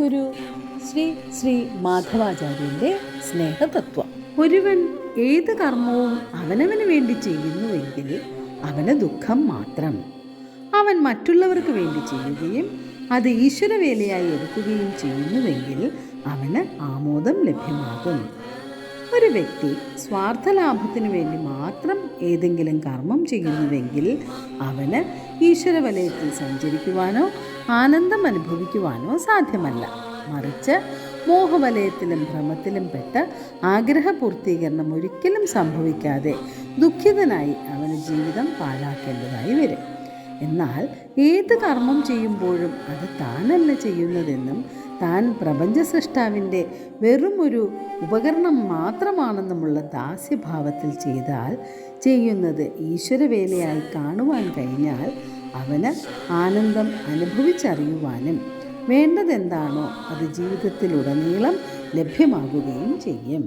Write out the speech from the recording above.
ഗുരു ശ്രീ ശ്രീ മാധവാചാര്യൻ്റെ സ്നേഹതത്വം. ഒരുവൻ ഏത് കർമ്മവും അവനവന് വേണ്ടി ചെയ്യുന്നുവെങ്കിൽ അവന് ദുഃഖം മാത്രം. അവൻ മറ്റുള്ളവർക്ക് വേണ്ടി ചെയ്യുകയും അത് ഈശ്വരവേലയായി എടുക്കുകയും ചെയ്യുന്നുവെങ്കിൽ അവന് ആമോദം ലഭ്യമാകും. ഒരു വ്യക്തി സ്വാർത്ഥലാഭത്തിനു വേണ്ടി മാത്രം ഏതെങ്കിലും കർമ്മം ചെയ്യുന്നുവെങ്കിൽ അവന് ഈശ്വരവലയത്തിൽ സഞ്ചരിക്കുവാനോ ആനന്ദം അനുഭവിക്കുവാനോ സാധ്യമല്ല. മറിച്ച് മോഹവലയത്തിലും ഭ്രമത്തിലും പെട്ട് ആഗ്രഹപൂർത്തീകരണം ഒരിക്കലും സംഭവിക്കാതെ ദുഃഖിതനായി അവന് ജീവിതം പാഴാക്കേണ്ടതായി വരും. എന്നാൽ ഏത് കർമ്മം ചെയ്യുമ്പോഴും അത് താനല്ല ചെയ്യുന്നതെന്നും താൻ പ്രപഞ്ച സൃഷ്ടാവിൻ്റെ വെറുമൊരു ഉപകരണം മാത്രമാണെന്നുമുള്ള ദാസ്യഭാവത്തിൽ ചെയ്താൽ, ചെയ്യുന്നത് ഈശ്വരവേലയായി കാണുവാൻ കഴിഞ്ഞാൽ അവന് ആനന്ദം അനുഭവിച്ചറിയുവാനും വേണ്ടതെന്താണോ അത് ജീവിതത്തിലുടനീളം ലഭ്യമാകുകയും ചെയ്യും.